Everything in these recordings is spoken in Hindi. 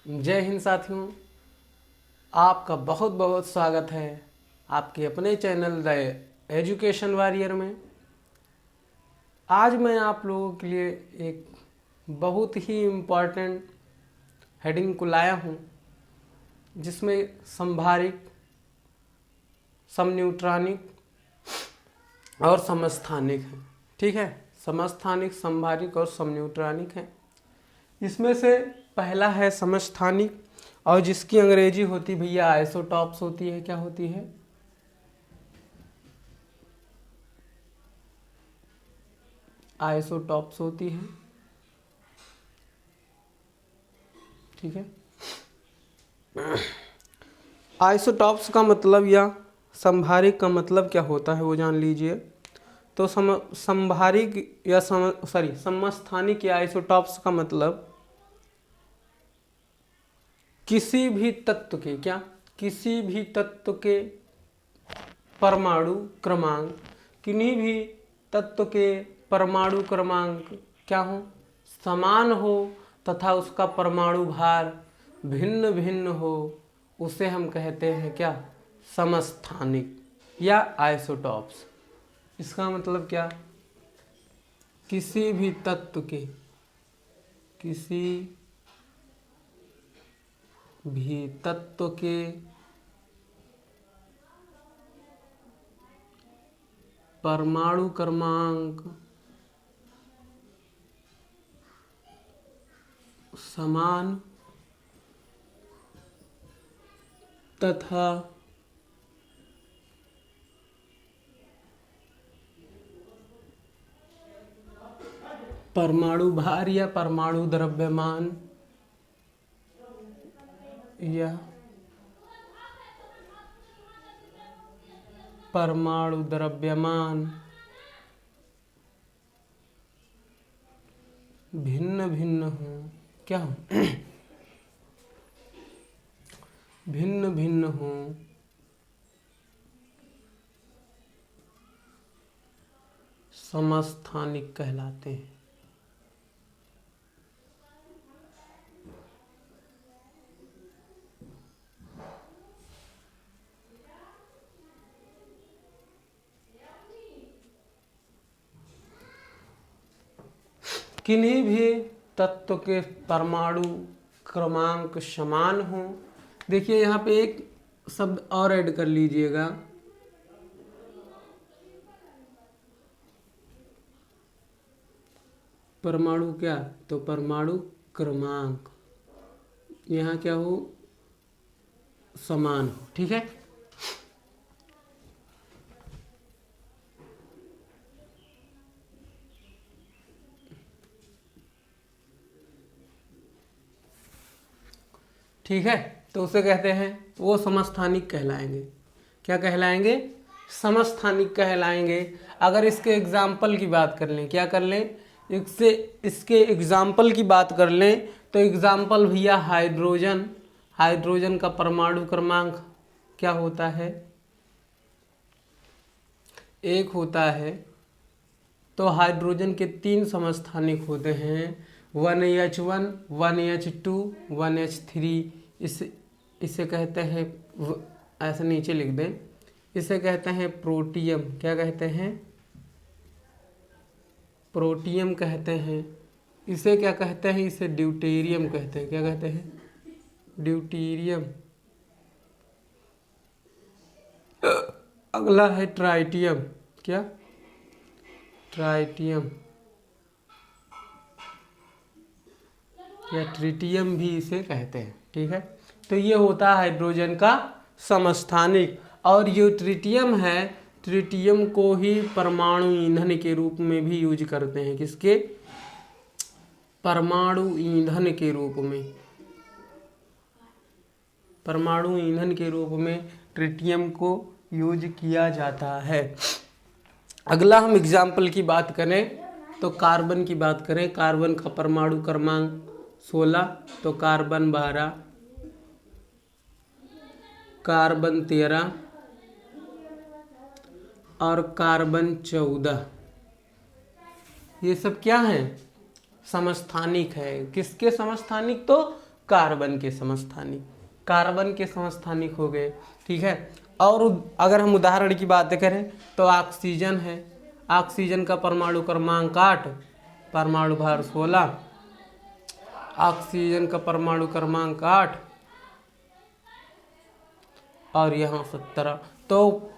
जय हिंद साथियों, आपका बहुत बहुत स्वागत है आपके अपने चैनल द एजुकेशन वॉरियर में। आज मैं आप लोगों के लिए एक बहुत ही इम्पॉर्टेंट हेडिंग को लाया हूँ, जिसमें संभारिक, समन्यूट्रॉनिक और समस्थानिक है। ठीक है, समस्थानिक, संभारिक और समन्यूट्रॉनिक है। इसमें से पहला है समस्थानिक, और जिसकी अंग्रेजी होती भैया आइसोटॉप्स होती है। क्या होती है? आइसोटॉप्स होती है। ठीक है, आइसोटॉप्स का मतलब या संभारिक का मतलब क्या होता है वो जान लीजिए। तो संभारिक या समस्थानिक या आइसोटॉप्स का मतलब किसी भी तत्व के परमाणु क्रमांक, किन्हीं भी तत्व के परमाणु क्रमांक क्या हो, समान हो तथा उसका परमाणु भार भिन्न भिन्न हो, उसे हम कहते हैं क्या? समस्थानिक या आइसोटॉप्स। इसका मतलब क्या? किसी भी तत्व के परमाणु क्रमांक समान तथा परमाणु भार या परमाणु द्रव्यमान या परमाणु द्रव्यमान भिन्न भिन्न हो। क्या हो? भिन्न भिन्न हो, समस्थानिक कहलाते हैं। किन्हीं भी तत्व के परमाणु क्रमांक समान हो। देखिए यहाँ पे एक शब्द और ऐड कर लीजिएगा, परमाणु क्या? तो परमाणु क्रमांक यहाँ क्या हो? समान हो। ठीक है, ठीक है। तो उसे कहते हैं, वो समस्थानिक कहलाएंगे। क्या कहलाएंगे? समस्थानिक कहलाएंगे। अगर इसके एग्जाम्पल की बात कर लें, क्या कर लें? इसके एग्जाम्पल की बात कर लें तो एग्जाम्पल भैया हाइड्रोजन का परमाणु क्रमांक क्या होता है? 1 होता है। तो हाइड्रोजन के 3 समस्थानिक होते हैं, 1H1, 1H2, 1H3। इसे कहते हैं, ऐसे नीचे लिख दें, इसे कहते हैं प्रोटियम। क्या कहते हैं? प्रोटियम कहते हैं। इसे क्या कहते हैं? इसे ड्यूटेरियम कहते हैं। क्या कहते हैं? ड्यूटेरियम। अगला है ट्राइटियम। क्या? ट्राइटियम या ट्रिटियम भी इसे कहते हैं। ठीक है, तो ये होता है हाइड्रोजन का समस्थानिक। और ये ट्रिटियम है, ट्रिटियम को ही परमाणु ईंधन के रूप में भी यूज करते हैं। किसके? परमाणु ईंधन के रूप में। परमाणु ईंधन के रूप में ट्रिटियम को यूज किया जाता है। अगला हम एग्जाम्पल की बात करें तो कार्बन की बात करें। कार्बन का परमाणु क्रमांक 16, तो कार्बन 12, कार्बन 13 और कार्बन 14। ये सब क्या है? समस्थानिक है। किसके समस्थानिक? तो कार्बन के समस्थानिक, कार्बन के समस्थानिक हो गए। ठीक है, और अगर हम उदाहरण की बात करें तो ऑक्सीजन है, ऑक्सीजन का परमाणु क्रमांक 8, परमाणु भार 16, ऑक्सीजन का परमाणु क्रमांक 8 और यहाँ 17। तो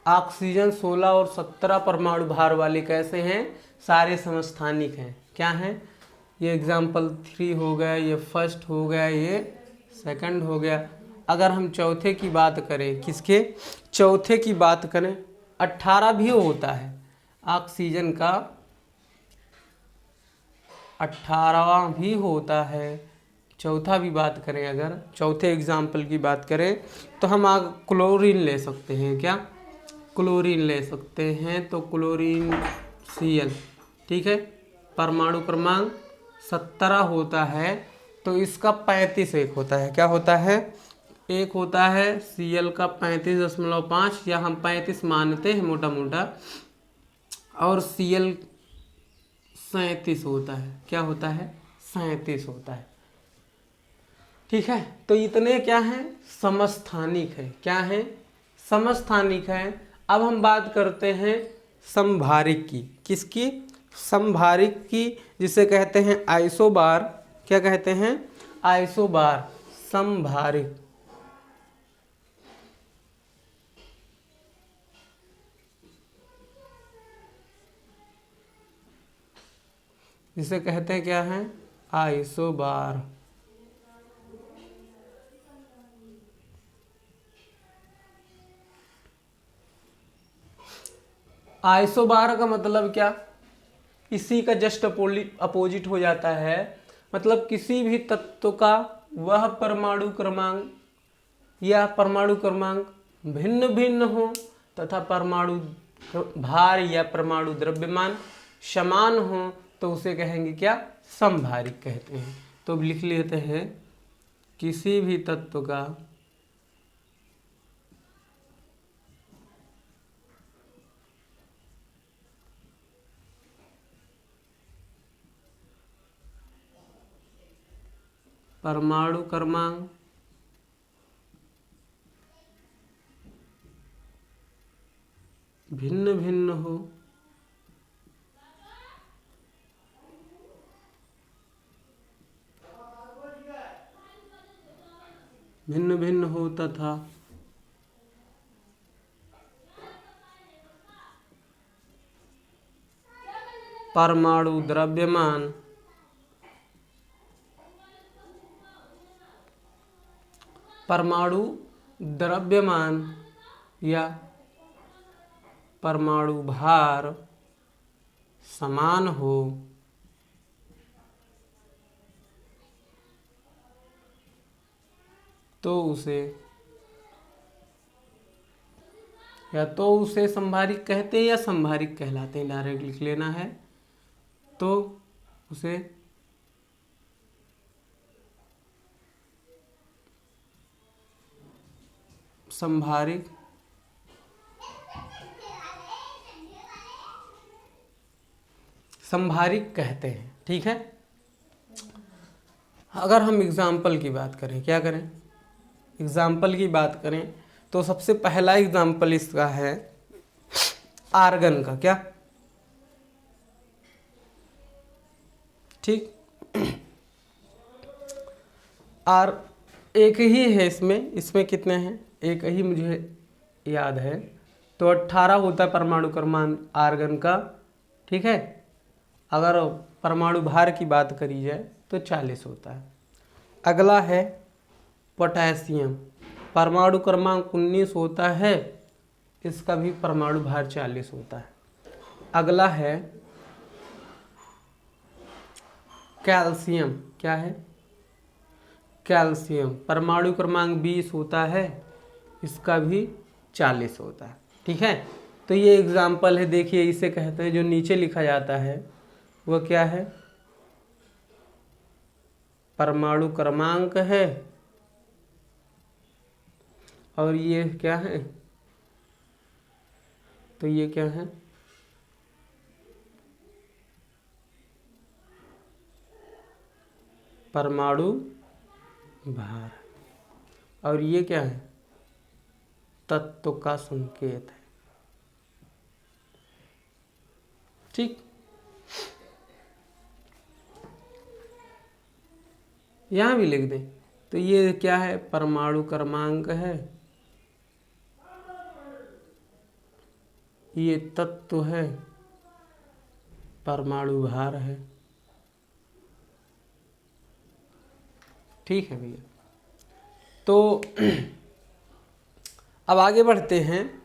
ऑक्सीजन 16 और 17 परमाणु भार वाले कैसे हैं, सारे समस्थानिक हैं। क्या हैं, ये एग्जाम्पल 3 हो गया, ये फर्स्ट हो गया, ये सेकंड हो गया। अगर हम चौथे की बात करें, किसके, चौथे की बात करें, 18 भी होता है ऑक्सीजन का, 18वां भी होता है। चौथा भी बात करें, अगर चौथे एग्जाम्पल की बात करें तो हम क्लोरीन ले सकते हैं। क्या, क्लोरीन ले सकते हैं, तो क्लोरीन Cl, ठीक है, परमाणु क्रमांक 17 होता है। तो इसका 35 एक होता है, क्या होता है, एक होता है Cl का 35.5, या हम 35 मानते हैं मोटा मोटा, और Cl 37 होता है। क्या होता है, 37 होता है। ठीक है, तो इतने क्या हैं, समस्थानिक है। क्या है, समस्थानिक है। अब हम बात करते हैं समभारिक की, किसकी, समभारिक की, जिसे कहते हैं आइसोबार। क्या कहते हैं, आइसोबार, समभारिक। जिसे कहते हैं क्या है, आइसोबार। आइसोबार का मतलब क्या, इसी का जस्ट अपोजिट हो जाता है। मतलब किसी भी तत्व का वह परमाणु क्रमांक या परमाणु क्रमांक भिन्न भिन्न हो तथा परमाणु भार या परमाणु द्रव्यमान समान हो तो उसे कहेंगे क्या, समभारिक कहते हैं। तो अब लिख लेते हैं, किसी भी तत्व का परमाणु क्रमांक भिन्न भिन्न हो तथा परमाणु द्रव्यमान या परमाणु भार समान हो तो उसे समभारिक कहते हैं या समभारिक कहलाते हैं। डायरेक्ट लिख लेना है, तो उसे समभारिक कहते हैं। ठीक है, अगर हम एग्जाम्पल की बात करें, क्या करें, एग्जाम्पल की बात करें तो सबसे पहला एग्जाम्पल इसका है आर्गन का। क्या, ठीक, और एक ही है इसमें कितने हैं, एक ही मुझे याद है। तो 18 होता है परमाणु क्रमांक आर्गन का। ठीक है, अगर परमाणु भार की बात करी जाए तो 40 होता है। अगला है पोटेशियम, परमाणु क्रमांक 19 होता है, इसका भी परमाणु भार 40 होता है। अगला है कैल्शियम। क्या है, कैल्शियम, परमाणु क्रमांक 20 होता है, इसका भी 40 होता है। ठीक है, तो ये एग्जाम्पल है। देखिए, इसे कहते हैं, जो नीचे लिखा जाता है वह क्या है, परमाणु क्रमांक है, और ये क्या है, तो ये क्या है, परमाणु भार। और ये क्या है? तत्व का संकेत है। ठीक, यहां भी लिख दें तो ये क्या है? परमाणु क्रमांक है, ये तत्व है, परमाणु भार है। ठीक है भैया। तो अब आगे बढ़ते हैं।